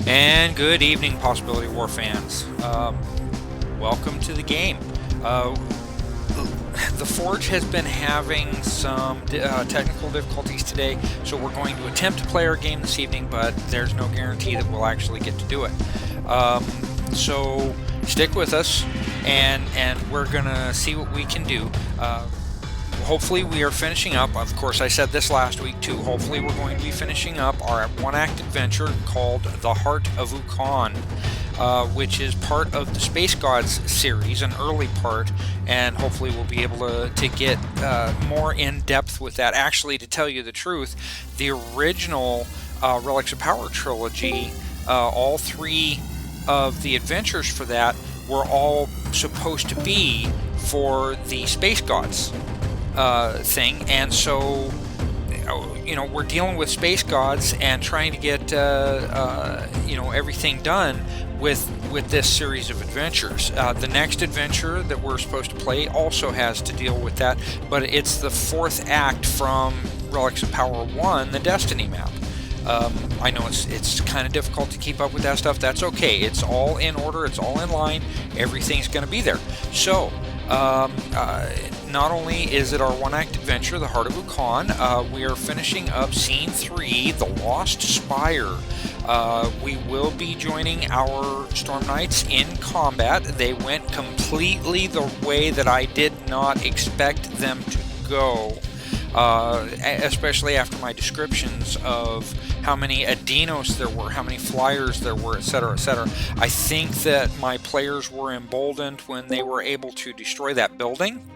And good evening, Possibility War fans. Welcome to the game. The Forge has been having some technical difficulties today, so we're going to attempt to play our game this evening, but there's no guarantee that we'll actually get to do it. So stick with us, and we're going to see what we can do. Hopefully we are finishing up. Of course, I said this last week too. Hopefully we're going to be finishing up our one-act adventure called The Heart of Ukhaan, which is part of the Space Gods series, an early part, and hopefully we'll be able to get more in depth with that. Actually, to tell you the truth, the original Relics of Power trilogy, all three of the adventures for that were all supposed to be for the Space Gods thing, and so we're dealing with Space Gods and trying to get everything done with this series of adventures. The next adventure that we're supposed to play also has to deal with that, but it's the fourth act from Relics of Power 1, the Destiny map. I know it's kind of difficult to keep up with that stuff. That's okay. It's all in order. It's all in line. Everything's going to be there. So not only is it our one-act adventure, The Heart of Ukhaan, we are finishing up Scene 3, The Lost Spire. We will be joining our Storm Knights in combat. They went completely the way that I did not expect them to go, especially after my descriptions of how many Edeinos there were, how many flyers there were, etc., etc. I think that my players were emboldened when they were able to destroy that building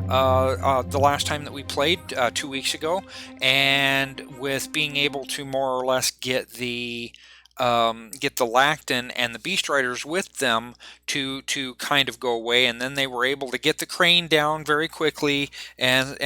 the last time that we played 2 weeks ago, and with being able to more or less get the Lacton and the Beast Riders with them to kind of go away, and then they were able to get the crane down very quickly and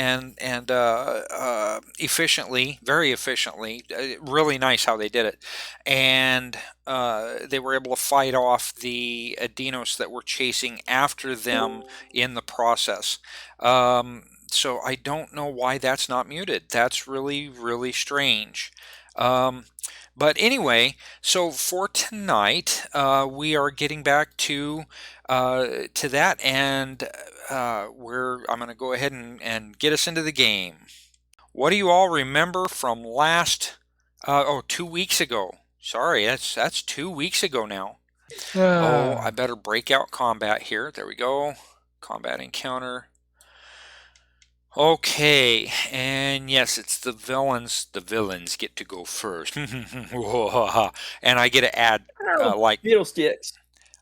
efficiently, very efficiently. Really nice how they did it, and they were able to fight off the Edeinos that were chasing after them in the process. So I don't know why that's not muted. That's really, really strange. But anyway, so for tonight, we are getting back to that, and I'm going to go ahead and get us into the game. What do you all remember from 2 weeks ago? Sorry, that's 2 weeks ago now. I better break out combat here. There we go. Combat encounter. Okay, and yes, it's the villains. The villains get to go first, and I get to add fiddlesticks.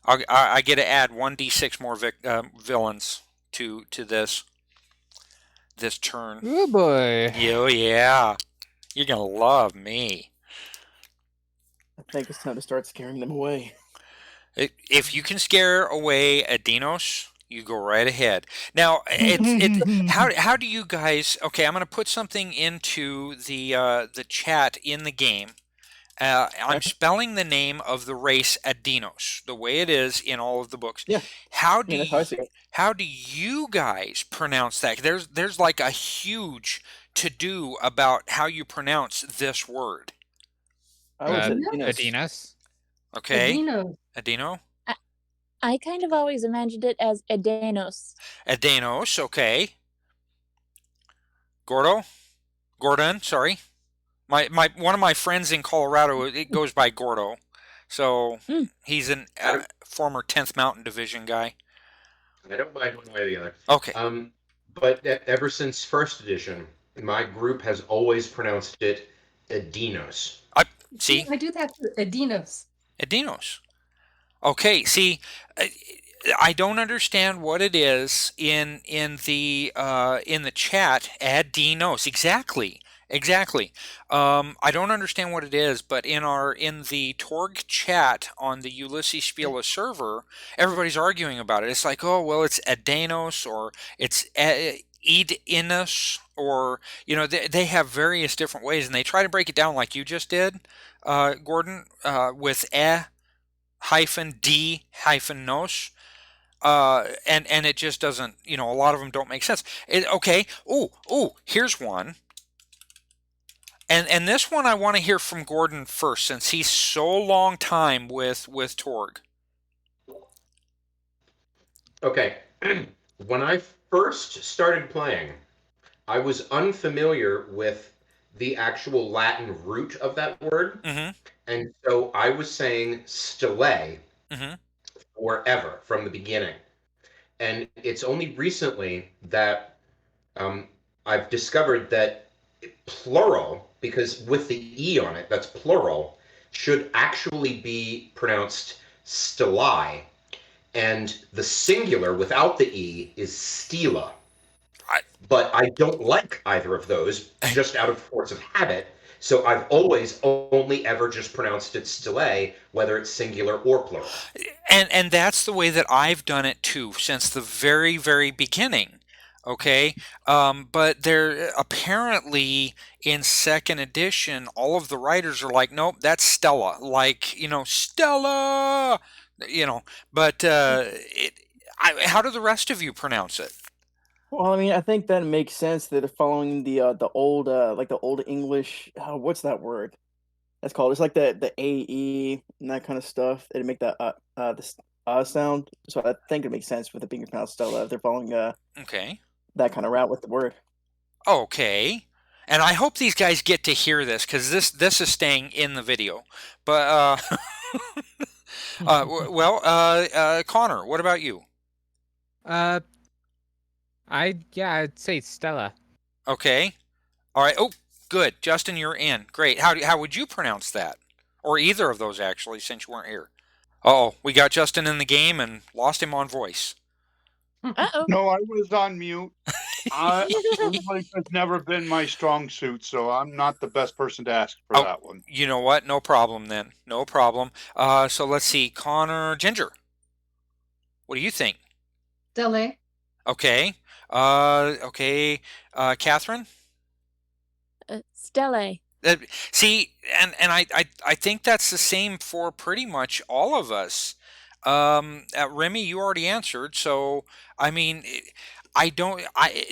I get to add 1d6 more villains to this turn. Oh boy! Yeah, you're gonna love me. I think it's time to start scaring them away. If you can scare away Edeinos, you go right ahead. Now, how do you guys? Okay, I'm going to put something into the chat in the game. I'm spelling the name of the race Edeinos the way it is in all of the books. Yeah. How do you guys pronounce that? There's like a huge to do about how you pronounce this word. Edeinos. Okay. Edeino. I kind of always imagined it as Edeinos. Edeinos, okay. Gorden, sorry. My one of my friends in Colorado, it goes by Gordo. So he's a former 10th Mountain Division guy. I don't mind one way or the other. Okay. But ever since first edition, my group has always pronounced it Edeinos. See? I do that for Edeinos. Edeinos. Okay, see, I don't understand what it is in the chat. Edeinos, exactly. I don't understand what it is, but in the Torg chat on the Ulisses Spiele server, everybody's arguing about it. It's like, oh well, it's Edeinos or it's Edeinos, or they have various different ways, and they try to break it down like you just did, Gordon, with -d-nos, and it just doesn't, a lot of them don't make sense. Okay, here's one. And this one I want to hear from Gordon first, since he's so long time with Torg. Okay. When I first started playing, I was unfamiliar with the actual Latin root of that word. Mm-hmm. And so I was saying stele Mm-hmm. forever from the beginning. And it's only recently that I've discovered that plural, because with the E on it, that's plural, should actually be pronounced stelae. And the singular without the E is stela. But I don't like either of those, just out of force of habit. So I've always only ever just pronounced it stelae, whether it's singular or plural. And that's the way that I've done it too, since the very, very beginning. Okay, but there apparently in second edition, all of the writers are like, nope, that's Stella, like, Stella, But how do the rest of you pronounce it? Well, I mean, I think that makes sense that they're following the old like the old English. What's that word? That's called. It's like the AE and that kind of stuff. They make that this sound. So I think it makes sense with it being pronounced Stella if they're following Okay. that kind of route with the word. Okay. And I hope these guys get to hear this, because this is staying in the video. But Connor, what about you? I'd say Stella. Okay. All right. Oh, good. Justin, you're in. Great. How would you pronounce that? Or either of those, actually, since you weren't here. Uh-oh, we got Justin in the game and lost him on voice. Uh-oh. No, I was on mute. English has never been my strong suit, so I'm not the best person to ask for that one. You know what? No problem then. No problem. So let's see. Connor, Ginger. What do you think? Stele. Okay. Okay. Catherine? Stele. See, and I think that's the same for pretty much all of us. Remy, you already answered, so I mean,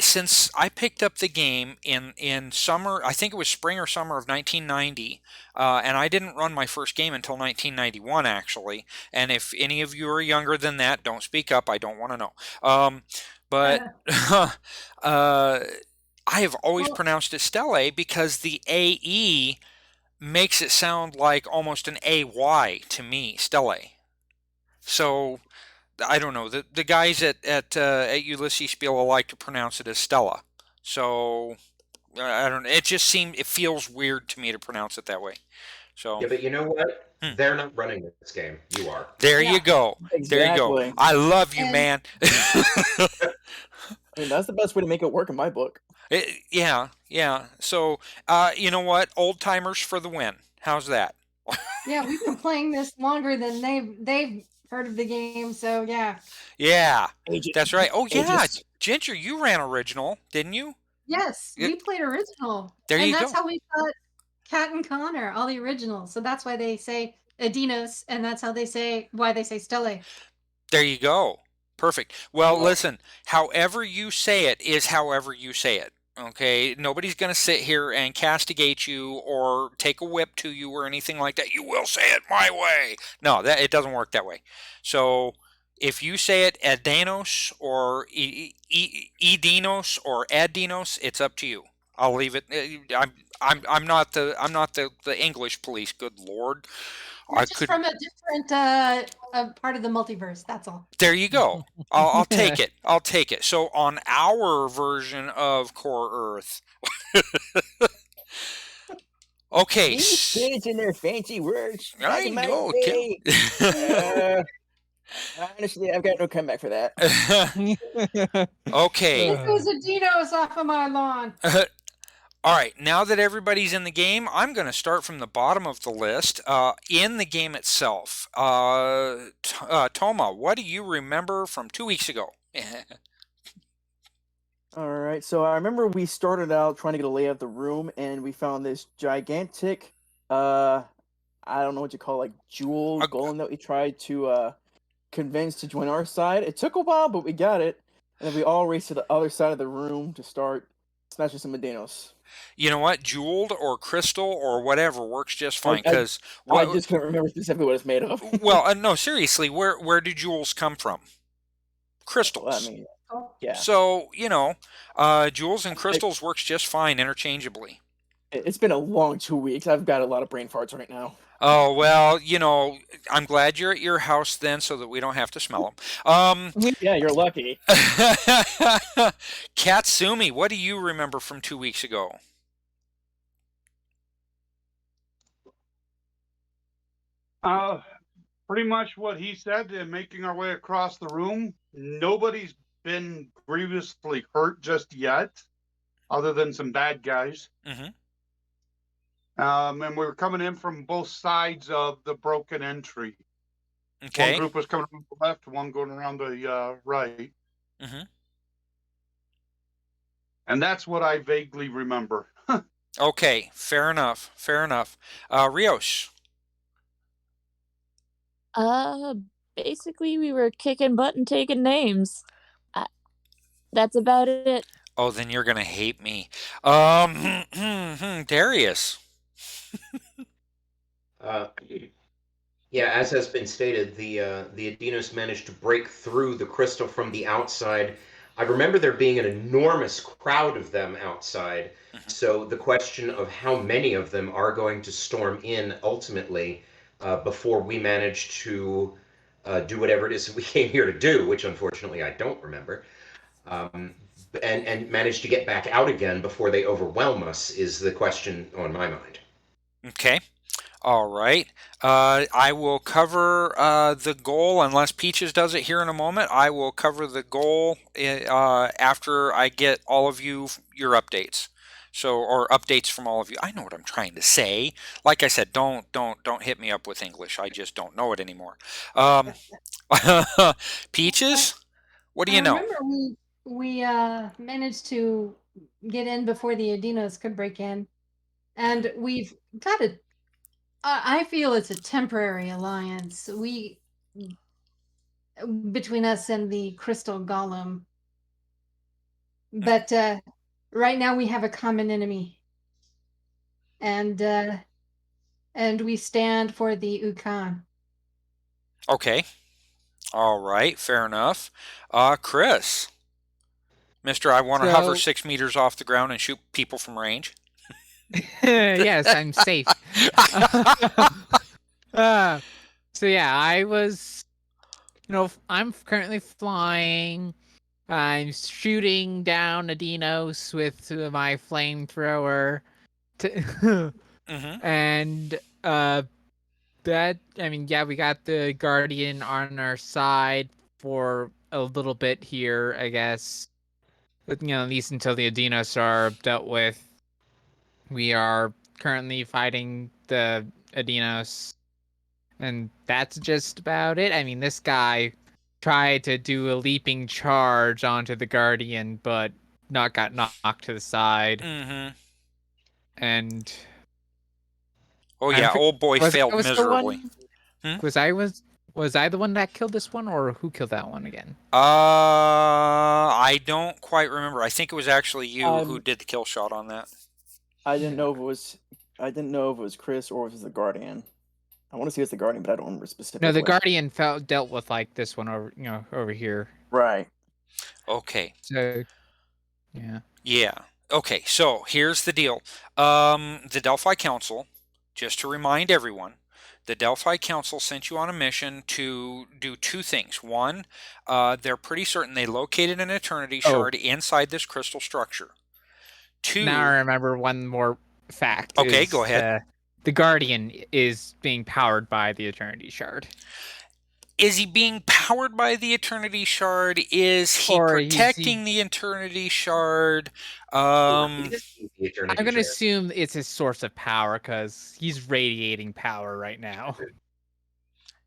since I picked up the game in summer, I think it was spring or summer of 1990, and I didn't run my first game until 1991 actually. And if any of you are younger than that, don't speak up. I don't want to know. But I have always pronounced it Stele because the AE makes it sound like almost an AY to me, Stele. So I don't know. The guys at Ulisses Spiele like to pronounce it as Stella. So I don't know. It feels weird to me to pronounce it that way. So yeah, but you know what? They're not running this game. You are. There you go. Exactly. There you go. I love you, man. I mean, that's the best way to make it work in my book. Yeah. So, you know what? Old timers for the win. How's that? Yeah, we've been playing this longer than they've heard of the game, so yeah. Yeah, that's right. Oh, yeah. Ginger, you ran original, didn't you? Yes, we played original. There you go. And that's how we got Cat and Connor, all the originals. So that's why they say Edeinos, and that's how why they say Stele. There you go. Perfect. Well, listen, however you say it is however you say it. Okay, nobody's going to sit here and castigate you or take a whip to you or anything like that. You will say it my way. No, it doesn't work that way. So if you say it Edeinos or Edeinos or Edeinos, it's up to you. I'll leave it. I'm not the English police. Good Lord. From a different part of the multiverse. That's all. There you go. I'll take it. I'll take it. So on our version of Core Earth. Okay. These kids and their fancy words. I know. Honestly, I've got no comeback for that. Okay. Take those Edeinos off of my lawn. All right, now that everybody's in the game, I'm going to start from the bottom of the list. In the game itself, Toma, what do you remember from 2 weeks ago? All right, so I remember we started out trying to get a lay of the room, and we found this gigantic, I don't know what you call it, like jewel golem that we tried to convince to join our side. It took a while, but we got it, and then we all raced to the other side of the room to start smashing some Edeinos. You know what? Jeweled or crystal or whatever works just fine. I Because just couldn't remember specifically what it's made of. well, no, seriously, where do jewels come from? Crystals. Well, I mean, yeah. So jewels and crystals works just fine interchangeably. It's been a long 2 weeks. I've got a lot of brain farts right now. Oh, well, I'm glad you're at your house then so that we don't have to smell them. Yeah, you're lucky. Katsumi, what do you remember from 2 weeks ago? Pretty much what he said, and making our way across the room. Nobody's been grievously hurt just yet, other than some bad guys. Mm-hmm. And we were coming in from both sides of the broken entry. Okay. One group was coming from the left, one going around the right. Mm-hmm. And that's what I vaguely remember. Okay, fair enough. Rios. Basically, we were kicking butt and taking names. That's about it. Oh, then you're gonna hate me. Darius. Yeah, as has been stated, the Edeinos managed to break through the crystal from the outside. I remember there being an enormous crowd of them outside. So the question of how many of them are going to storm in ultimately before we manage to do whatever it is that we came here to do, which unfortunately I don't remember, and manage to get back out again before they overwhelm us is the question on my mind. Okay. All right. I will cover the goal, unless Peaches does it here in a moment. I will cover the goal after I get all of your updates. Or updates from all of you. I know what I'm trying to say. Like I said, don't hit me up with English. I just don't know it anymore. Peaches, what do you know? I remember we managed to get in before the Edeinos could break in, and we've got a. I feel it's a temporary alliance. Between us and the Crystal Golem, but right now we have a common enemy, and we stand for the Ukhaan. Okay. All right. Fair enough. Chris, Mister, I want to hover 6 meters off the ground and shoot people from range. Yes, I'm safe. So yeah, I was, I'm currently flying. I'm shooting down Edeinos with my flamethrower. And we got the Guardian on our side for a little bit here, I guess. But, at least until the Edeinos are dealt with. We are currently fighting the Edeinos, and that's just about it. I mean, this guy tried to do a leaping charge onto the Guardian, but got knocked to the side. Mm-hmm. And old boy failed miserably. Was I the one that killed this one, or who killed that one again? I don't quite remember. I think it was actually you who did the kill shot on that. I didn't know if it was Chris or if it was the Guardian. I want to see it's the Guardian, but I don't remember specifically. No, the Guardian dealt with like this one over here. Right. Okay. So, yeah. Yeah. Okay. So here's the deal. The Delphi Council, just to remind everyone, the Delphi Council sent you on a mission to do two things. One, they're pretty certain they located an Eternity Shard inside this crystal structure. Two. Now I remember one more fact. Okay, go ahead. The Guardian is being powered by the Eternity Shard. Is he being powered by the Eternity Shard? Is he protecting the Eternity Shard? I'm going to assume it's his source of power because he's radiating power right now.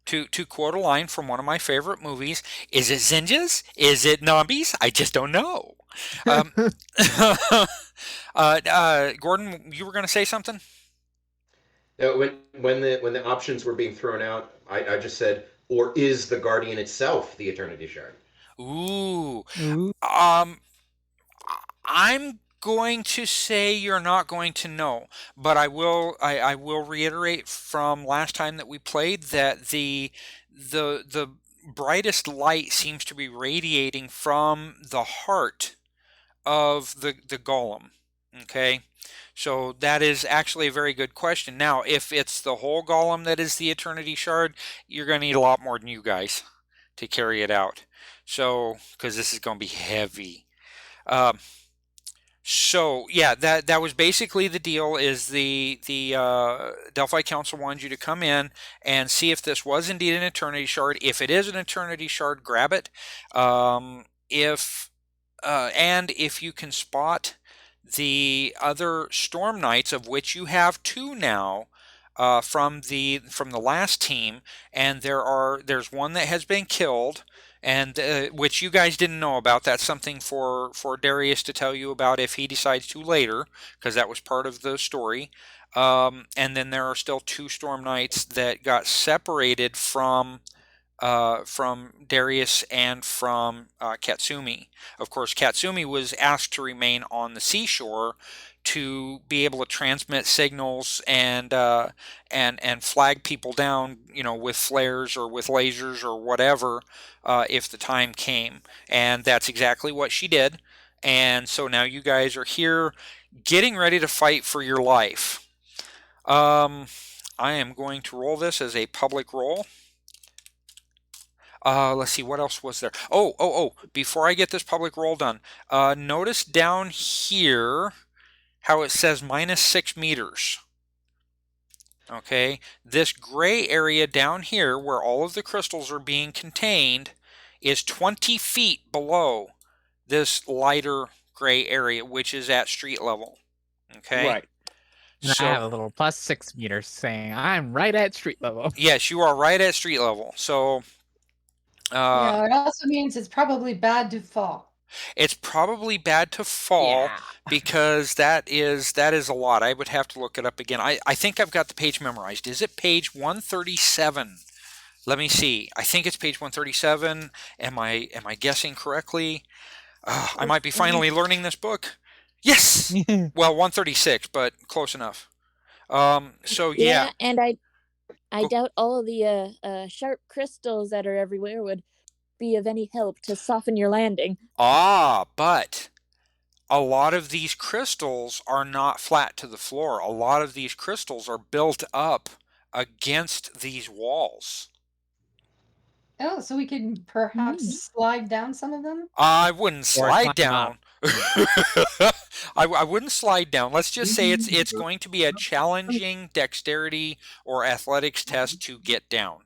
To quote a line from one of my favorite movies, is it Zinjas? Is it Nobbies? I just don't know. Gordon, you were going to say something? No, when the options were being thrown out, I just said, or is the Guardian itself the Eternity Shard? Ooh. I'm going to say you're not going to know, but I will reiterate from last time that we played that the brightest light seems to be radiating from the heart of the golem. Okay, so that is actually a very good question. Now, if it's the whole golem that is the Eternity Shard, you're going to need a lot more than you guys to carry it out. So, because this is going to be heavy. So yeah, that was basically the deal. Is the Delphi Council wanted you to come in and see if this was indeed an Eternity Shard. If it is an Eternity Shard, grab it. If you can spot the other Storm Knights, of which you have 2 now, from the last team, and there's one that has been killed, and which you guys didn't know about. That's something for Darius to tell you about if he decides to later, because that was part of the story. And then there are still 2 Storm Knights that got separated from Darius and from Katsumi. Of course, Katsumi was asked to remain on the seashore to be able to transmit signals and flag people down, with flares or with lasers or whatever, if the time came. And that's exactly what she did. And so now you guys are here getting ready to fight for your life. I am going to roll this as a public roll. Let's see, what else was there? Oh, before I get this public roll done, notice down here how it says -6 meters. Okay, this gray area down here where all of the crystals are being contained is 20 feet below this lighter gray area, which is at street level. Okay. Right. And I have a little +6 meters saying I'm right at street level. Yes, you are right at street level. So yeah, it also means it's probably bad to fall. It's probably bad to fall, because that is a lot. I would have to look it up again. I think I've got the page memorized. Is it page 137? Let me see. I think it's page 137. Am I guessing correctly? I might be finally learning this book. Yes. Well, 136, but close enough. So yeah. And I doubt all of the sharp crystals that are everywhere would be of any help to soften your landing. But a lot of these crystals are not flat to the floor. A lot of these crystals are built up against these walls. Oh, so we could perhaps slide down some of them? I wouldn't slide down. I wouldn't slide down. Let's just say it's going to be a challenging dexterity or athletics test to get down.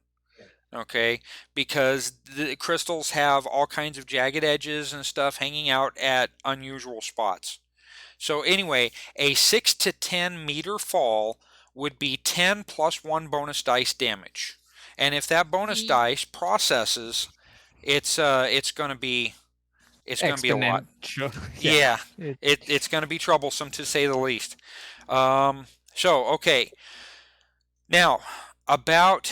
Okay, because the crystals have all kinds of jagged edges and stuff hanging out at unusual spots. So anyway, a 6 to 10 meter fall would be 10 plus 1 bonus dice damage. And if that bonus dice processes, it's going to be a lot. Yeah, it's going to be troublesome, to say the least. Okay. Now, about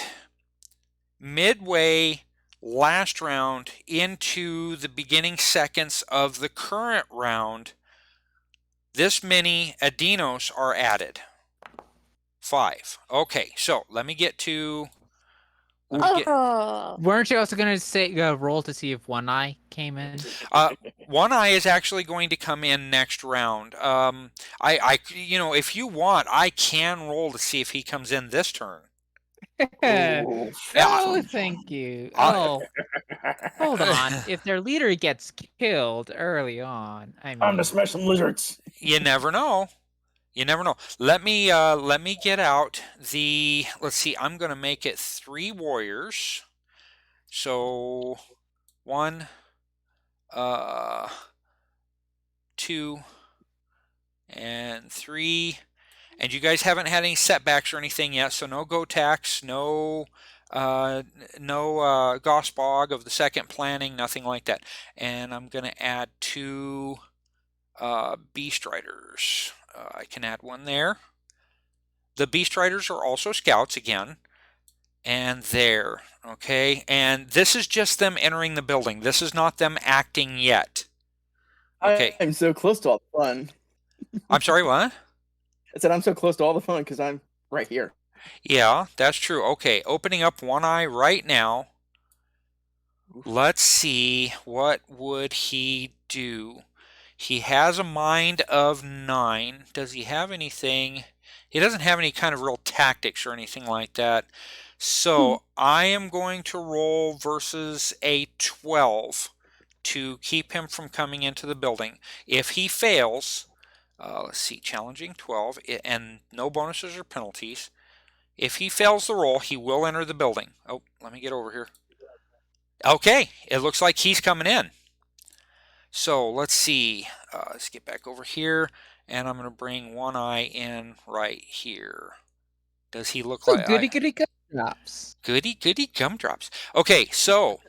midway last round into the beginning seconds of the current round, this many Edeinos are added. 5. Okay, so let me get to... Weren't you also going to say roll to see if One Eye came in? One Eye is actually going to come in next round. If you want, I can roll to see if he comes in this turn. Oh, thank you. Hold on. If their leader gets killed early on, I'm gonna smash some lizards. You never know. Let me get out the. Let's see. I'm gonna make it 3 warriors. So 1, 2, and 3. And you guys haven't had any setbacks or anything yet, so no Gotax, no Gospog of the second planning, nothing like that. And I'm going to add 2 Beast Riders. I can add 1 there. The Beast Riders are also scouts again. And there, okay? And this is just them entering the building. This is not them acting yet. Okay. I'm so close to all the fun. I'm sorry, what? I said I'm so close to all the fun because I'm right here. Yeah, that's true. Okay, opening up one eye right now. Let's see, what would he do? He has a mind of 9. Does he have anything? He doesn't have any kind of real tactics or anything like that. So I am going to roll versus a 12 to keep him from coming into the building. If he fails, let's see, challenging 12, and no bonuses or penalties. If he fails the roll, he will enter the building. Oh, let me get over here. Okay, it looks like he's coming in. So let's see. Let's get back over here, and I'm going to bring one eye in right here. Does he look like goody goody gumdrops? Goody goody gumdrops. Okay, so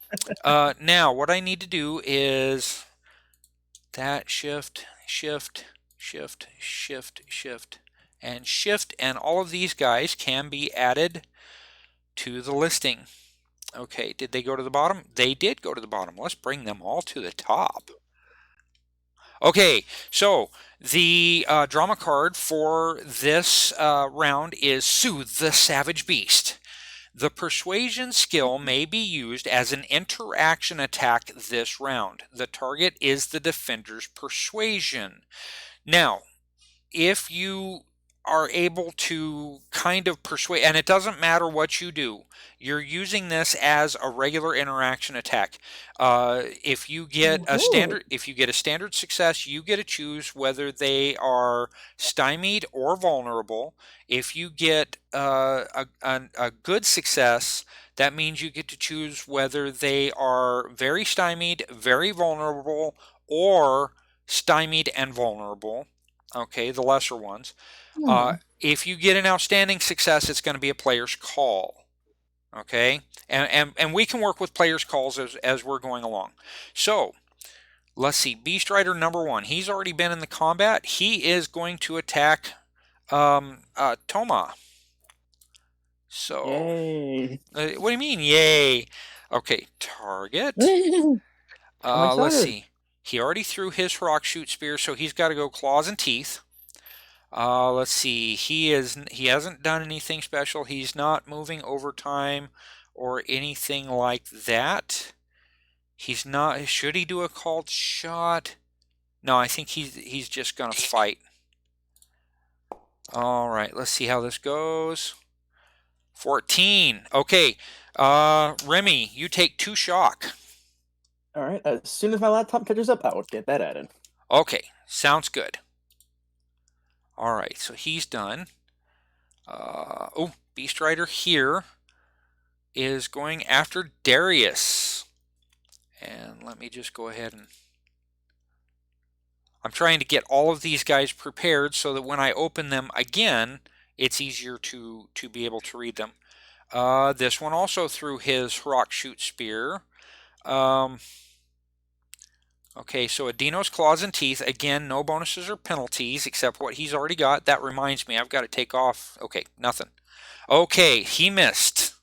now what I need to do is that shift, and all of these guys can be added to the listing. Okay, did they go to the bottom? They did go to the bottom. Let's bring them all to the top. Okay, so the drama card for this round is Soothe the Savage Beast. The persuasion skill may be used as an interaction attack this round. The target is the defender's persuasion. Now, if you are able to kind of persuade, and it doesn't matter what you do, you're using this as a regular interaction attack. If you get a standard success, you get to choose whether they are stymied or vulnerable. If you get a good success, that means you get to choose whether they are very stymied, very vulnerable, or stymied and vulnerable. Okay, the lesser ones. If you get an outstanding success, it's going to be a player's call. Okay, and we can work with players' calls as we're going along. So let's see, Beast Rider number 1. He's already been in the combat. He is going to attack Toma. So Yay. what do you mean, yay? Okay, target. I'm Let's excited. see. He already threw his rock shoot spear, so he's got to go claws and teeth. Let's see. He hasn't done anything special. He's not moving overtime or anything like that. He's not. Should he do a called shot? No, I think he's just gonna fight. All right. Let's see how this goes. 14. Okay. Remy, you take 2 shock. All right. As soon as my laptop catches up, I will get that added. Okay. Sounds good. All right, so he's done. Beast Rider here is going after Darius. And let me just go ahead and... I'm trying to get all of these guys prepared so that when I open them again, it's easier to be able to read them. This one also threw his rock shoot spear. Okay, so Edeinos, claws, and teeth. Again, no bonuses or penalties except what he's already got. That reminds me, I've got to take off. Okay, nothing. Okay, he missed.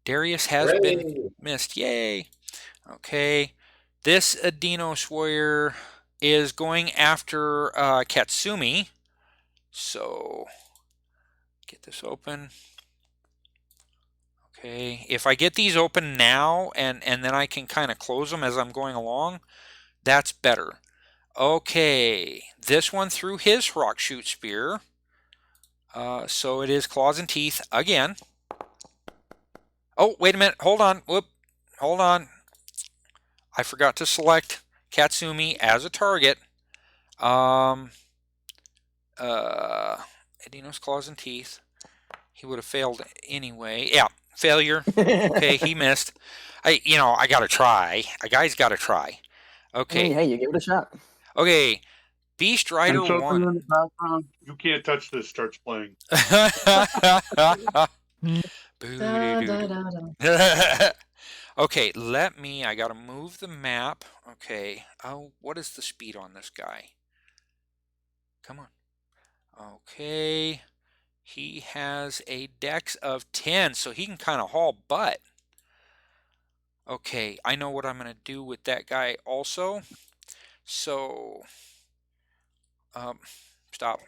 Darius has been missed. Yay. Okay, this Edeinos warrior is going after Katsumi. So, get this open. Okay, if I get these open now and then I can kind of close them as I'm going along, that's better. Okay, this one threw his rock shoot spear. So it is claws and teeth again. Oh, wait a minute. Hold on. Whoop. Hold on. I forgot to select Katsumi as a target. Edeinos, claws and teeth. He would have failed anyway. Yeah, failure. Okay, he missed. I gotta try. A guy's gotta try. Okay. Hey, you give it a shot. Okay, Beast Rider And so 1. in the background, you can't touch this. Starts playing. Okay, I gotta move the map. Okay, what is the speed on this guy? Come on. Okay, he has a dex of 10, so he can kind of haul butt. Okay, I know what I'm gonna do with that guy also. So Stop.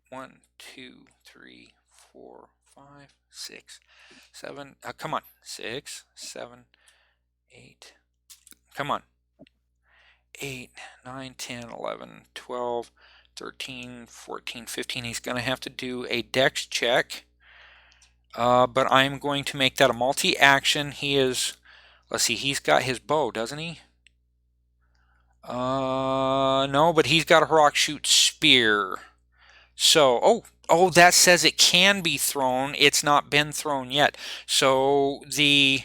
1, 2, 3, 4, 5, 6, 7. Come on. 6, 7, 8. Come on. 8, 9, 10, 11, 12, 13, 14, 15. He's going to have to do a dex check. But I'm going to make that a multi-action. He is, let's see, he's got his bow, doesn't he? No, but he's got a rock shoot spear. So, oh, that says it can be thrown. It's not been thrown yet. So the,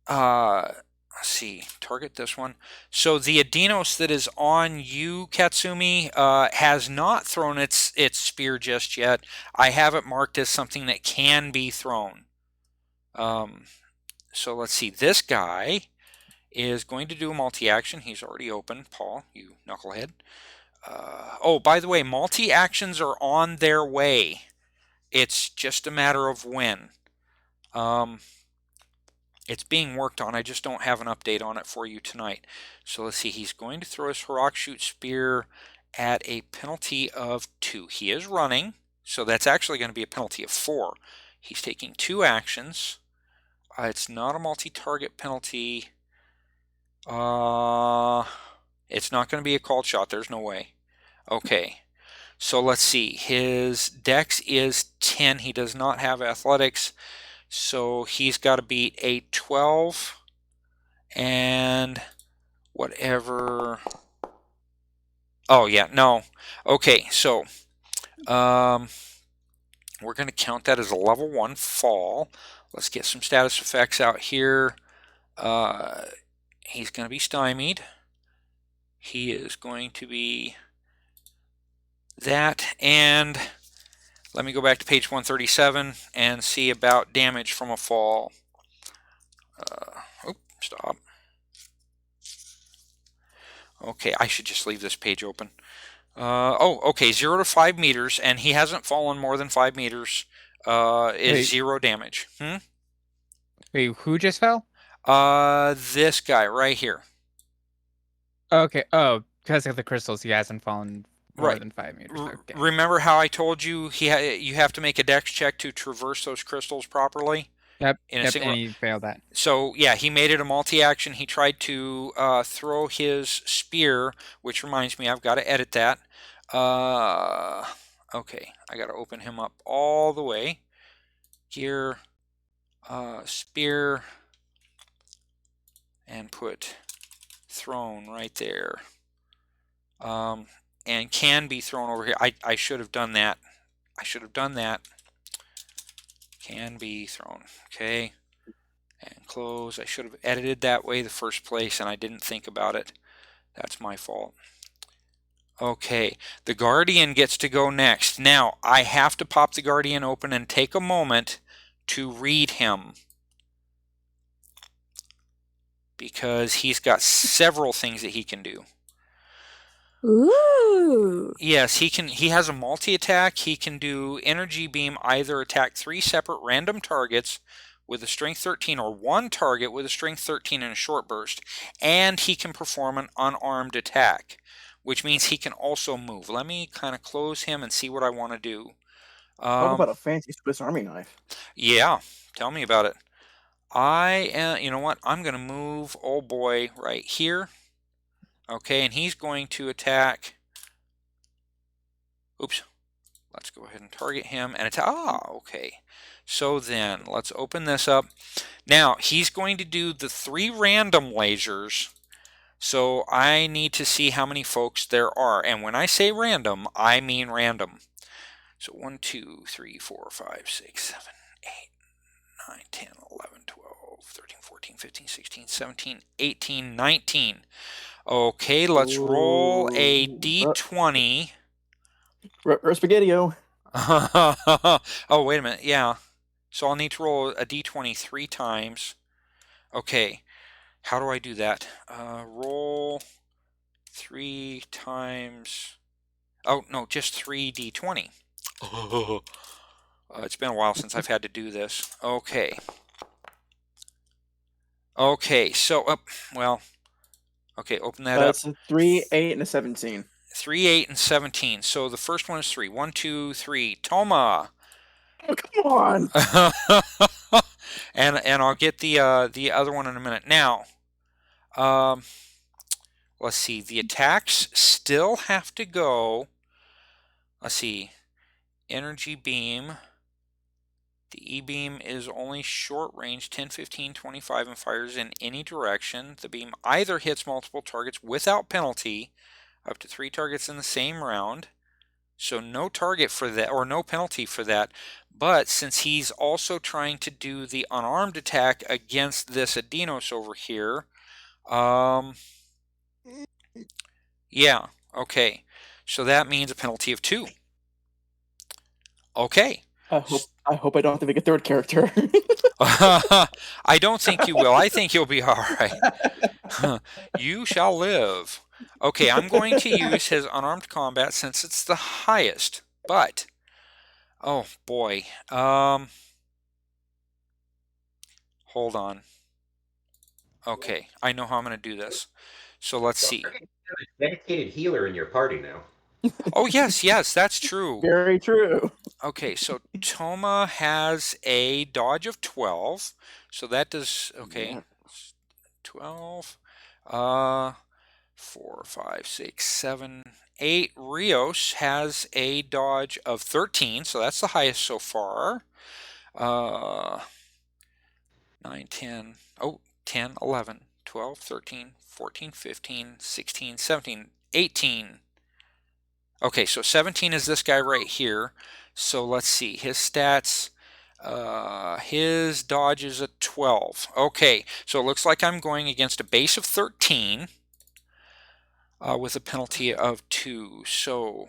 let's see, target this one. So the Edeinos that is on you, Katsumi, has not thrown its spear just yet. I have it marked as something that can be thrown. So let's see, this guy is going to do a multi-action. He's already open, Paul, you knucklehead. Oh, by the way, multi-actions are on their way. It's just a matter of when. It's being worked on. I just don't have an update on it for you tonight. So let's see. He's going to throw his rock shoot spear at a penalty of 2. He is running, so that's actually going to be a penalty of 4. He's taking 2 actions. It's not a multi-target penalty. It's not going to be a called shot. There's no way. Okay. So let's see. His dex is 10. He does not have athletics. So he's got to beat a 12 and whatever. Oh, yeah, no. Okay, so we're going to count that as a level 1 fall. Let's get some status effects out here. He's going to be stymied. He is going to be that, and let me go back to page 137 and see about damage from a fall. Stop. Okay, I should just leave this page open. Okay, 0 to 5 meters, and he hasn't fallen more than 5 meters. Is 0 damage. Wait, who just fell? This guy right here. Okay. Oh, because of the crystals, he hasn't fallen more Right. than 5 meters. Okay. Remember how I told you you have to make a dex check to traverse those crystals properly? Yep. And he failed that. So yeah, he made it a multi-action. He tried to throw his spear, which reminds me, I've got to edit that. Okay, I got to open him up all the way. Gear, spear, and put thrown right there. And can be thrown over here. I should have done that. Can be thrown. Okay. And close. I should have edited that way the first place, and I didn't think about it. That's my fault. Okay. The Guardian gets to go next. Now, I have to pop the Guardian open and take a moment to read him, because he's got several things that he can do. Ooh. Yes, he has a multi-attack. He can do energy beam, either attack 3 separate random targets with a strength 13 or 1 target with a strength 13 in a short burst, and he can perform an unarmed attack, which means he can also move. Let me kind of close him and see what I want to do. Talk about a fancy Swiss Army knife. Yeah, tell me about it. You know what? I'm going to move old boy right here. Okay, and he's going to attack. Oops. Let's go ahead and target him and attack. Okay. So then, let's open this up. Now, he's going to do the 3 random lasers. So I need to see how many folks there are. And when I say random, I mean random. So 1, 2, 3, 4, 5, 6, 7, 8, 9, 10, 11, 12, 13, 14, 15, 16, 17, 18, 19. Okay, let's roll a d20. Spaghetti-O. Oh, wait a minute. Yeah. So I'll need to roll a d20 3 times. Okay. How do I do that? Roll 3 times. Oh, no, just 3 d20. It's been a while since I've had to do this. Okay. Okay, so, well... Okay, open that up. That's a 3, 8, and a 17. 3, 8, and 17. So the first one is 3. 1, 2, 3. Toma. Oh, come on. and I'll get the other one in a minute. Now, let's see. The attacks still have to go. Let's see. Energy beam. The E-beam is only short range, 10, 15, 25, and fires in any direction. The beam either hits multiple targets without penalty, up to 3 targets in the same round. So no target for that, or no penalty for that. But since he's also trying to do the unarmed attack against this Edeinos over here, yeah, okay. So that means a penalty of 2. Okay. I hope I don't have to make a third character. I don't think you will. I think you'll be all right. You shall live. Okay, I'm going to use his unarmed combat since it's the highest. But, oh boy. Hold on. Okay, I know how I'm going to do this. So let's see. You're a dedicated healer in your party now. Oh, yes, that's true. Very true. Okay, so Toma has a dodge of 12. So that does, okay, Yeah. 12. 4, 5, 6, 7, 8. Rios has a dodge of 13, so that's the highest so far. 9, 10, 10, 11, 12, 13, 14, 15, 16, 17, 18. Okay, so 17 is this guy right here. So let's see, his stats, his dodge is a 12. Okay, so it looks like I'm going against a base of 13 with a penalty of 2. So,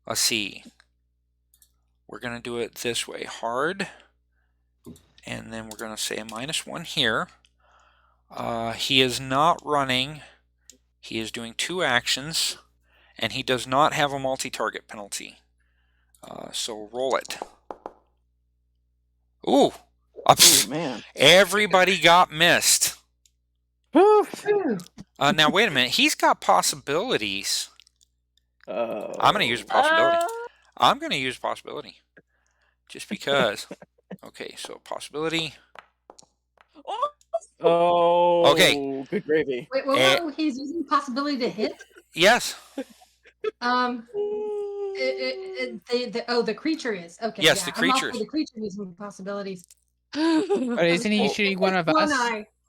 let's see. We're going to do it this way, hard, and then we're going to say a -1 here. He is not running. He is doing 2 actions, and he does not have a multi-target penalty. So roll it. Ooh! Oh, man. Everybody got missed. Whew. Now, wait a minute. He's got possibilities. I'm going to use a possibility. I'm going to use possibility. Just because. Okay, so possibility. Oh, Okay. Good gravy. Wait, whoa, he's using possibility to hit? Yes. The creature is. Okay. Yes, yeah, the creature I'm all for the creature using possibilities. But isn't he shooting one of us?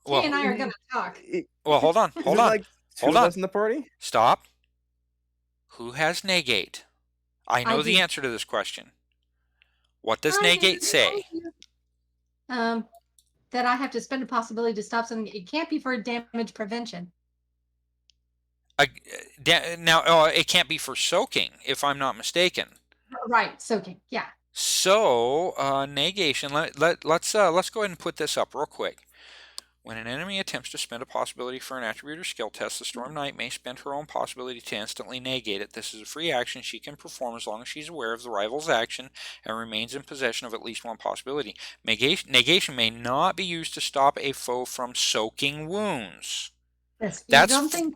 Well- He and I are going to talk. Well, hold on. Is Hold it on. like 2 Hold of on. us in the party? Stop. Who has negate? I know I the do. answer to this question. What does negate say? That I have to spend a possibility to stop something. It can't be for damage prevention. Now, it can't be for soaking, if I'm not mistaken. Right, soaking. Yeah. So, negation. Let's go ahead and put this up real quick. When an enemy attempts to spend a possibility for an attribute or skill test, the Storm Knight may spend her own possibility to instantly negate it. This is a free action she can perform as long as she's aware of the rival's action and remains in possession of at least one possibility. Negation may not be used to stop a foe from soaking wounds. Yes. That's you don't think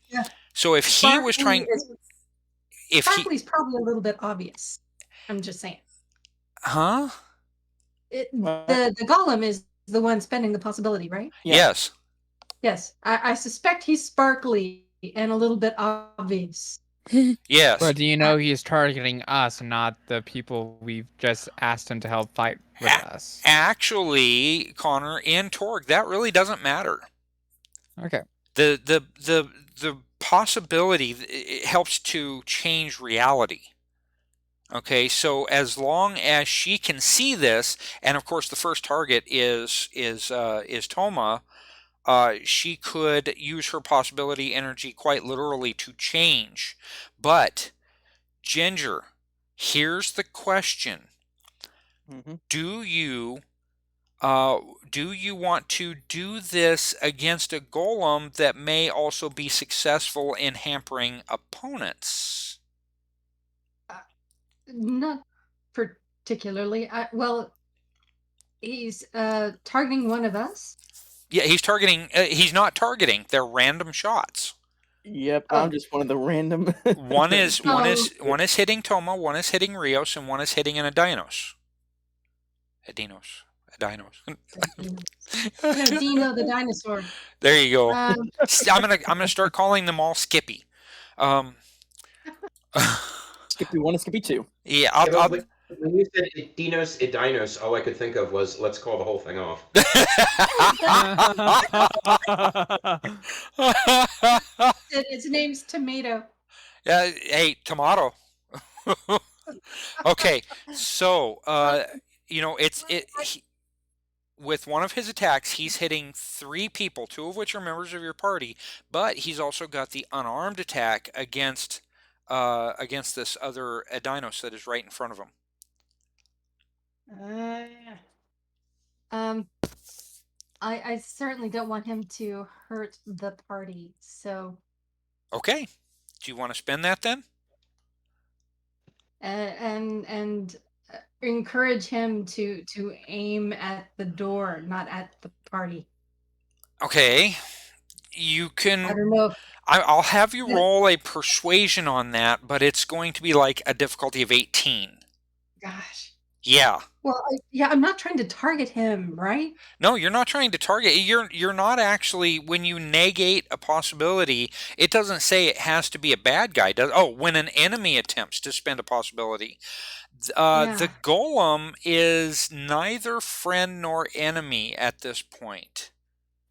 So if he was trying, Sparkly's probably a little bit obvious. I'm just saying. Huh? The golem is the one spending the possibility, right? Yeah. Yes. Yes. I suspect he's sparkly and a little bit obvious. Yes. But do you know he's targeting us, not the people we've just asked him to help fight with us? Actually, Connor, in Torg, that really doesn't matter. Okay. The possibility, it helps to change reality. Okay, so as long as she can see this, and of course the first target is Toma, she could use her possibility energy quite literally to change. But Ginger, here's the question: Do you want to do this against a golem that may also be successful in hampering opponents? Not particularly. Well, he's targeting one of us. Yeah, he's targeting. He's not targeting. They're random shots. Yep, Oh. I'm just one of the random. One is Oh. hitting Toma, one is hitting Rios, and one is hitting an Edeinos. Edeinos. No, Dino the dinosaur. There you go. Um, I'm gonna start calling them all Skippy. Skippy 1 and Skippy 2. Yeah, Yeah, but when you said Edeinos, all I could think of was let's call the whole thing off. its name's Tomato. Yeah, hey, tomato. Okay, so with one of his attacks, he's hitting 3 people, 2 of which are members of your party, but he's also got the unarmed attack against this other Edeinos that is right in front of him. I certainly don't want him to hurt the party, so Okay, do you want to spend that then? and encourage him to aim at the door, not at the party. Okay, you I can. don't know if I'll have you roll a persuasion on that, but it's going to be like a difficulty of 18. gosh. Yeah. Well, I'm not trying to target him, right? No, you're not trying to target. You're not actually, when you negate a possibility, it doesn't say it has to be a bad guy. When an enemy attempts to spend a possibility. The golem is neither friend nor enemy at this point.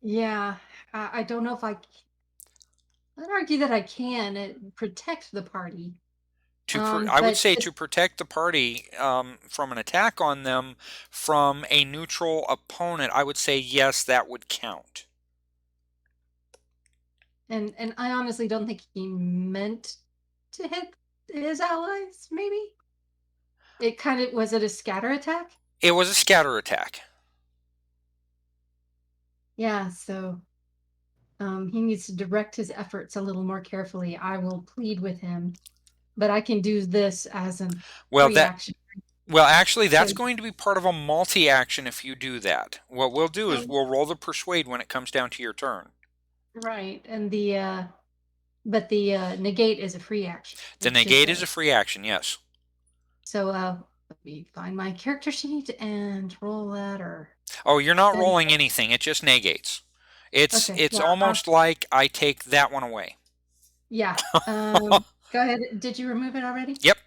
Yeah, I don't know if I'd argue that I can protect the party. I would but say it's- to protect the party from an attack on them from a neutral opponent, I would say yes, that would count. And I honestly don't think he meant to hit his allies, maybe? Was it a scatter attack? It was a scatter attack. Yeah, so he needs to direct his efforts a little more carefully. I will plead with him, but I can do this as an reaction. Well, actually, that's going to be part of a multi-action if you do that. What we'll do is we'll roll the persuade when it comes down to your turn. Right, and but the negate is a free action. The negate is a free action, yes. So let me find my character sheet and roll that, or... Oh, you're not rolling anything. It just negates. It's almost like I take that one away. Yeah. Go ahead. Did you remove it already? Yep.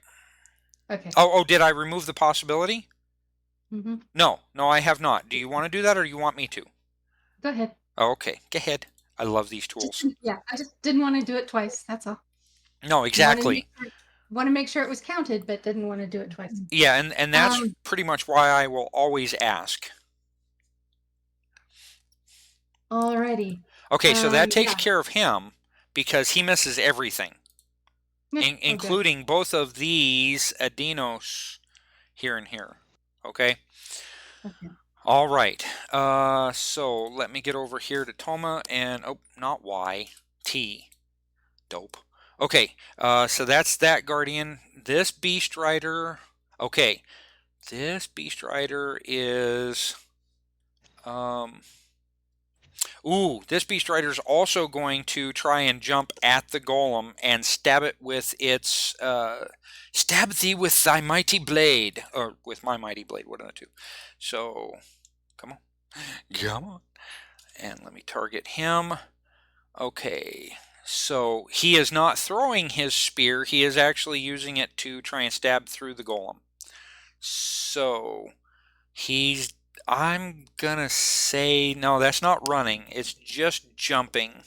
Okay. Oh, did I remove the possibility? Mm-hmm. No, I have not. Do you want to do that, or you want me to? Go ahead. Oh, okay. Go ahead. I love these tools. I just didn't want to do it twice. That's all. No, exactly. Want to make sure it was counted, but didn't want to do it twice. Yeah, and that's pretty much why I will always ask. Alrighty. Okay, so that takes care of him because he misses everything, including both of these Edeinos here and here. Okay? All right. So let me get over here to Toma and, not Y, T. Dope. Okay, so that's that Guardian. This Beast Rider, okay, this Beast Rider is, this Beast Rider is also going to try and jump at the Golem and stab it with its, stab thee with thy mighty blade, or with my mighty blade, one of the two. So, come on, and let me target him. Okay. So he is not throwing his spear, he is actually using it to try and stab through the golem. So I'm gonna say, no, that's not running, it's just jumping.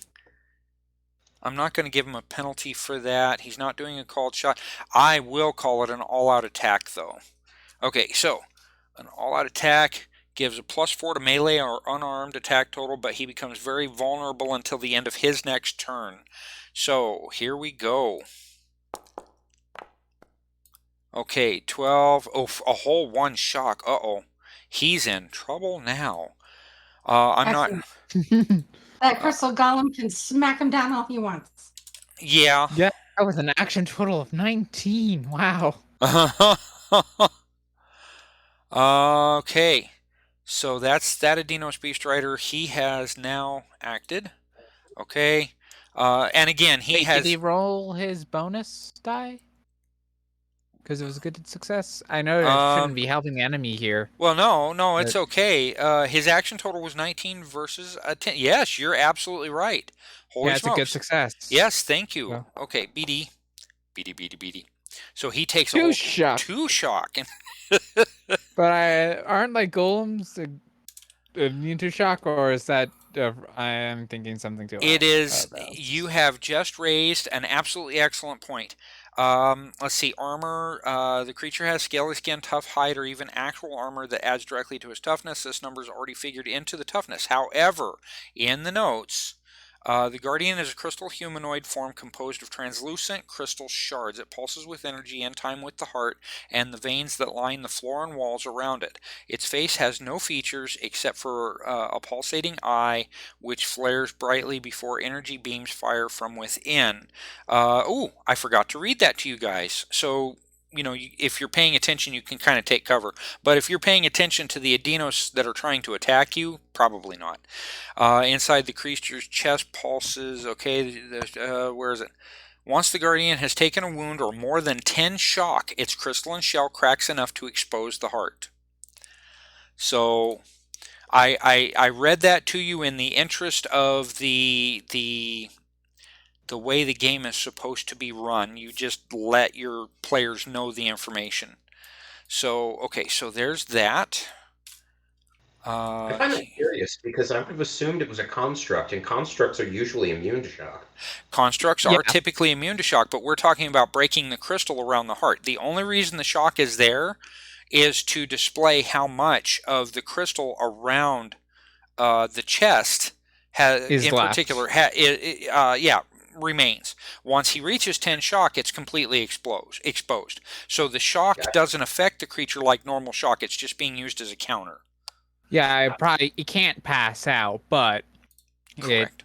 I'm not gonna give him a penalty for that. He's not doing a called shot. I will call it an all-out attack though. Okay, so an all-out attack gives a +4 to melee or unarmed attack total, but he becomes very vulnerable until the end of his next turn. So here we go. Okay, 12. Oh, a whole one shock. Uh-oh. He's in trouble now. I'm Excellent. not... That crystal golem can smack him down all he wants. Yeah. Yeah, that was an action total of 19. Wow. Okay. So that's that Edeinos Beast Rider. He has now acted. Okay. And again, he Wait, has... Did he roll his bonus die? Because it was a good success. I know it shouldn't be helping the enemy here. Well, no, it's But- okay. His action total was 19 versus a 10. Yes, you're absolutely right. Holy Yeah, it's a good smokes. success. Yes, thank you. Yeah. Okay, BD. So he takes Two a shock. 2 shock. But aren't like golems immune to shock, or is that I am thinking something too? It is. You have just raised an absolutely excellent point. Let's see. Armor. The creature has scaly skin, tough hide, or even actual armor that adds directly to his toughness. This number is already figured into the toughness. However, in the notes, the Guardian is a crystal humanoid form composed of translucent crystal shards. It pulses with energy in time with the heart and the veins that line the floor and walls around it. Its face has no features except for a pulsating eye, which flares brightly before energy beams fire from within. I forgot to read that to you guys. So, if you're paying attention, you can kind of take cover. But if you're paying attention to the Edeinos that are trying to attack you, probably not. Inside the creature's chest pulses. Okay, where is it? Once the Guardian has taken a wound or more than 10 shock, its crystalline shell cracks enough to expose the heart. So I read that to you in the interest of the way the game is supposed to be run. You just let your players know the information. So, okay, so there's that. I find that curious because I would have assumed it was a construct, and constructs are usually immune to shock. Constructs are typically immune to shock, but we're talking about breaking the crystal around the heart. The only reason the shock is there is to display how much of the crystal around the chest remains. Once he reaches 10 shock, it's completely exposed. So the shock doesn't affect the creature like normal shock. It's just being used as a counter. Yeah, it can't pass out, but correct.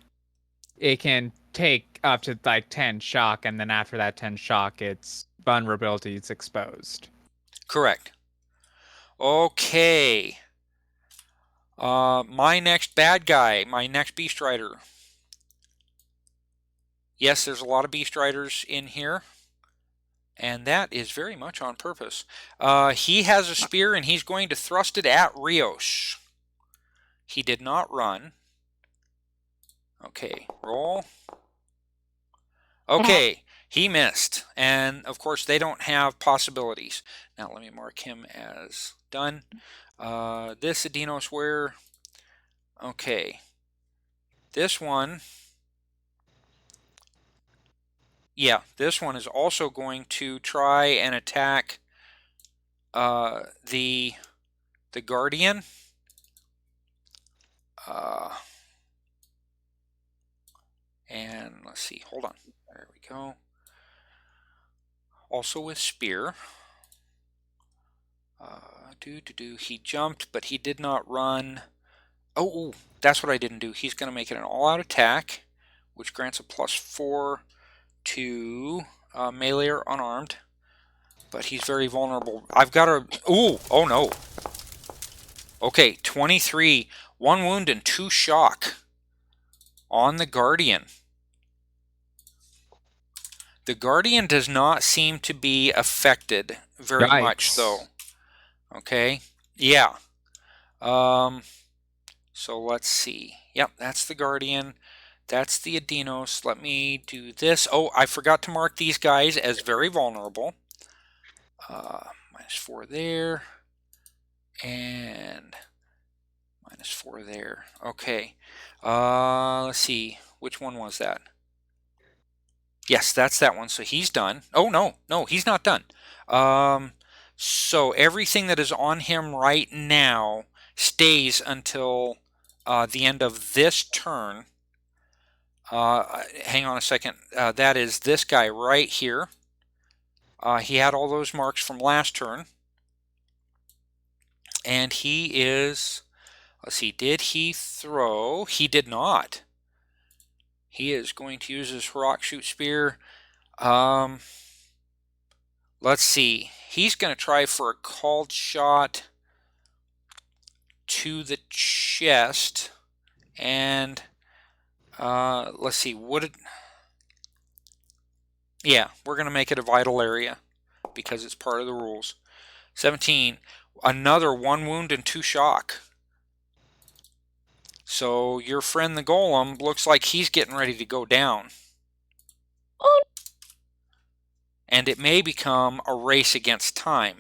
It can take up to like 10 shock, and then after that 10 shock, its vulnerability is exposed. Correct. Okay. My next bad guy, my next Beast Rider. Yes, there's a lot of Beast Riders in here, and that is very much on purpose. He has a spear, and he's going to thrust it at Rios. He did not run. Okay, roll. Okay, he missed, and of course they don't have possibilities. Now let me mark him as done. This Edeinos where? Okay, this one. Yeah, this one is also going to try and attack the Guardian. And let's see, hold on. There we go. Also with spear. He jumped, but he did not run. Oh, that's what I didn't do. He's going to make it an all-out attack, which grants a +4 to melee or unarmed. But he's very vulnerable. I've got a... Oh no. Okay, 23. 1 wound and 2 shock on the Guardian. The Guardian does not seem to be affected very much, though. Okay, yeah. So let's see. Yep, that's the Guardian. That's the Edeinos. Let me do this. Oh, I forgot to mark these guys as very vulnerable. -4 there. And -4 there. Okay. Let's see. Which one was that? Yes, that's that one. So he's done. Oh, no, he's not done. So everything that is on him right now stays until the end of this turn. Hang on a second. That is this guy right here. He had all those marks from last turn. And he is... Let's see, did he throw? He did not. He is going to use his rock shoot spear. Let's see. He's going to try for a called shot to the chest, and let's see, yeah, we're going to make it a vital area because it's part of the rules. 17, another 1 wound and 2 shock. So your friend the golem looks like he's getting ready to go down. Oh. And it may become a race against time.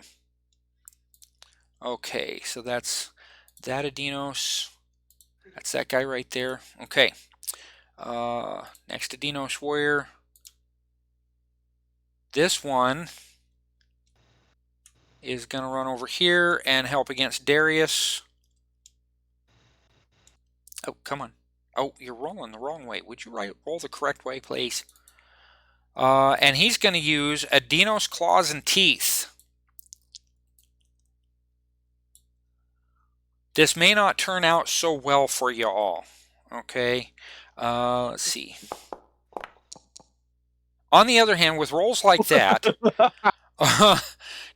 Okay, so that's that Edeinos. That's that guy right there. Okay. Next Edeinos warrior. This one is going to run over here and help against Darius. Oh, come on. Oh, you're rolling the wrong way. Would you roll the correct way, please? And he's going to use Edeinos claws and teeth. This may not turn out so well for you all. Okay. Let's see. On the other hand, with rolls like that,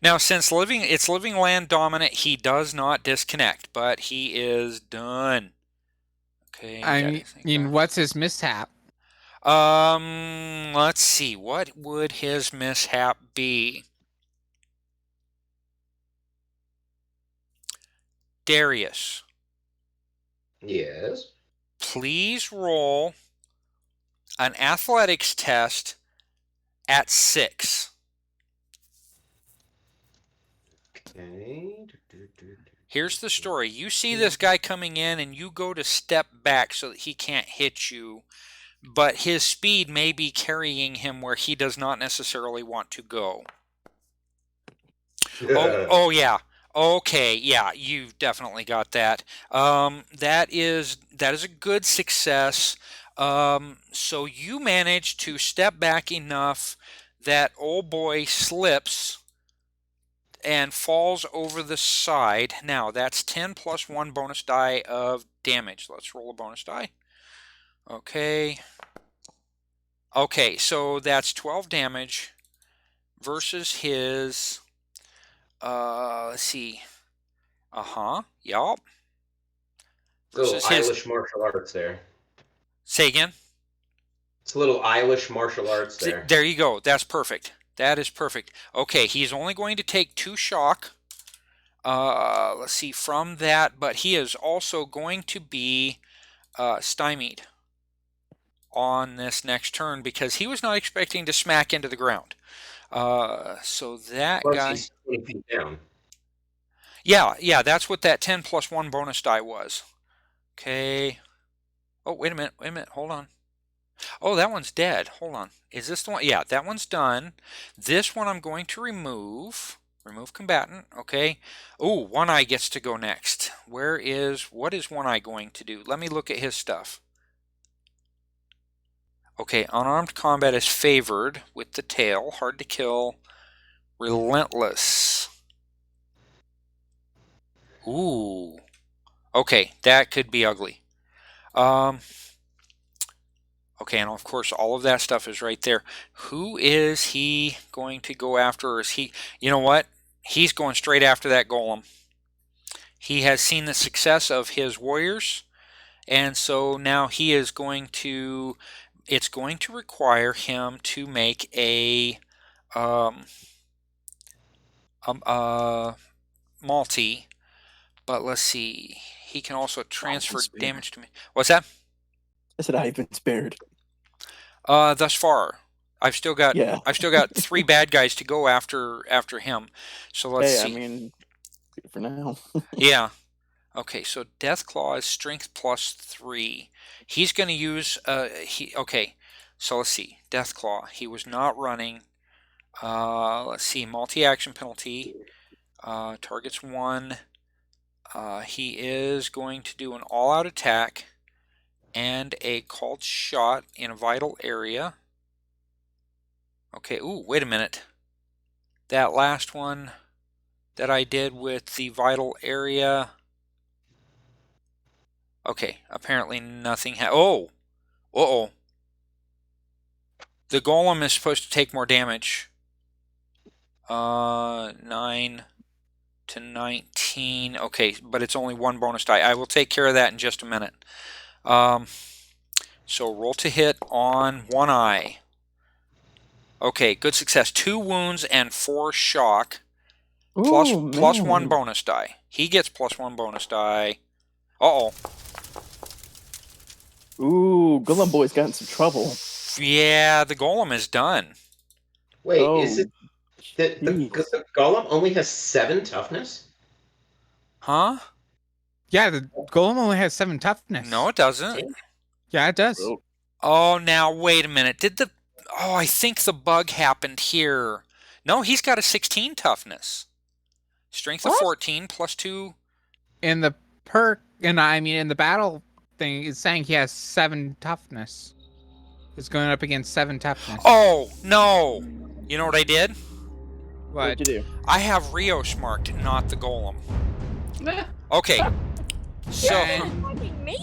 now since it's living land dominant, he does not disconnect, but he is done. Okay. I mean, what's his mishap? Let's see. What would his mishap be? Darius. Yes. Please roll an athletics test at 6. Okay. Here's the story. You see this guy coming in and you go to step back so that he can't hit you, but his speed may be carrying him where he does not necessarily want to go. Oh yeah. Okay, yeah, you've definitely got that. That is a good success. So you manage to step back enough that old boy slips and falls over the side. Now that's 10 plus 1 bonus die of damage. Let's roll a bonus die. Okay. Okay, so that's 12 damage versus his. Let's see. Yup. Little Eilish martial arts there. Say again. It's a little Eilish martial arts there. There you go. That's perfect. That is perfect. Okay, he's only going to take 2 shock. Let's see, from that, but he is also going to be stymied on this next turn because he was not expecting to smack into the ground. So that Plus guy. He's 20 feet down. Yeah, that's what that 10 plus 1 bonus die was. Okay. Oh, wait a minute, hold on. Oh, that one's dead. Hold on. Is this the one? Yeah, that one's done. This one I'm going to remove. Remove combatant. Okay. Oh, One Eye gets to go next. What is One Eye going to do? Let me look at his stuff. Okay, unarmed combat is favored with the tail. Hard to kill. Relentless. Ooh. Okay, that could be ugly. Okay, and of course all of that stuff is right there. Who is he going to go after? Or is he, you know what? He's going straight after that golem. He has seen the success of his warriors, and so now he is going to, it's going to require him to make a multi, but let's see. He can also transfer damage to me. What's that? I said I've been spared. Thus far, I've still got 3 bad guys to go after him. So let's see. I mean, for now. Yeah. Okay. So Deathclaw is strength plus 3. He's going to use Okay. So let's see. Deathclaw. He was not running. Let's see. Multi-action penalty. Targets 1. He is going to do an all-out attack and a called shot in a vital area. Okay, ooh, wait a minute. That last one that I did with the vital area. Okay, apparently nothing oh! Uh-oh. The golem is supposed to take more damage. 9. to 19. Okay, but it's only 1 bonus die. I will take care of that in just a minute. So roll to hit on 1 eye. Okay, good success. 2 wounds and 4 shock. Plus Ooh, plus man. 1 bonus die. He gets plus 1 bonus die. Uh-oh. Ooh, Golem Boy's got in some trouble. Yeah, the golem is done. Wait, Oh, is it that the jeez. golem only has 7 toughness? Huh? Yeah, the golem only has 7 toughness. No, it doesn't. Yeah, it does. Oh, Oh, now, wait a minute. Oh, I think the bug happened here. No, he's got a 16 toughness. Strength of What? 14 plus 2. In the perk, and I mean in the battle thing, it's saying he has 7 toughness. It's going up against 7 toughness. Oh, no. You know what I did? what'd What? you do? I have Rios marked, not the golem. Okay. So, Attacking me?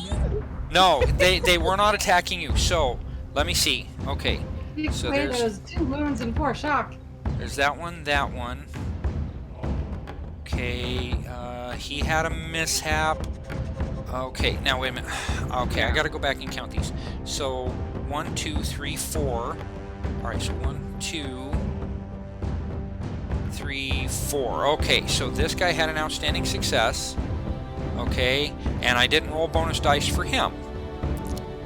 no, they were not attacking you. So, let me see. Okay. So there's- those 2 wounds and 4 shock. There's that one, that one. Okay, he had a mishap. Okay, now wait a minute. Okay, I gotta go back and count these. So, 1, 2, 3, 4. Alright, so 1, 2, 3, 4. Okay, so this guy had an outstanding success. Okay, and I didn't roll bonus dice for him.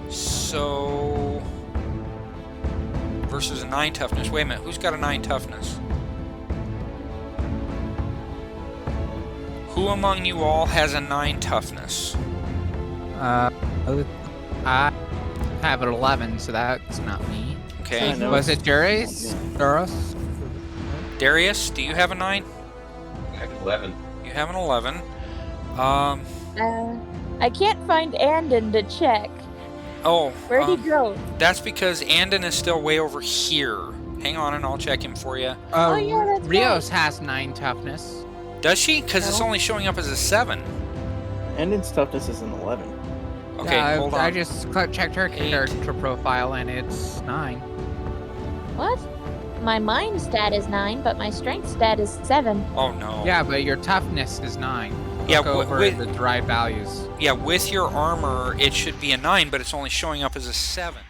So, versus a 9 toughness. Wait a minute, who's got a 9 toughness? Who among you all has a 9 toughness? I have an 11, so that's not me. Okay. I know. Was it Darius? Darius, do you have a 9? I have 11. You have an 11. I can't find Andon to check. Oh, Where'd he go? that's because Andon is still way over here. Hang on and I'll check him for you. Oh, yeah, that's Rios has 9 toughness. Does she? Because it's No. only showing up as a 7. Endin's toughness is an 11. Okay, Yeah, hold on. I just checked her 8. character profile and it's 9. What? My mind stat is 9, but my strength stat is 7. Oh, no. Yeah, but your toughness is 9. Yeah, Look over with- the derived values. Yeah, with your armor, it should be a 9, but it's only showing up as a 7.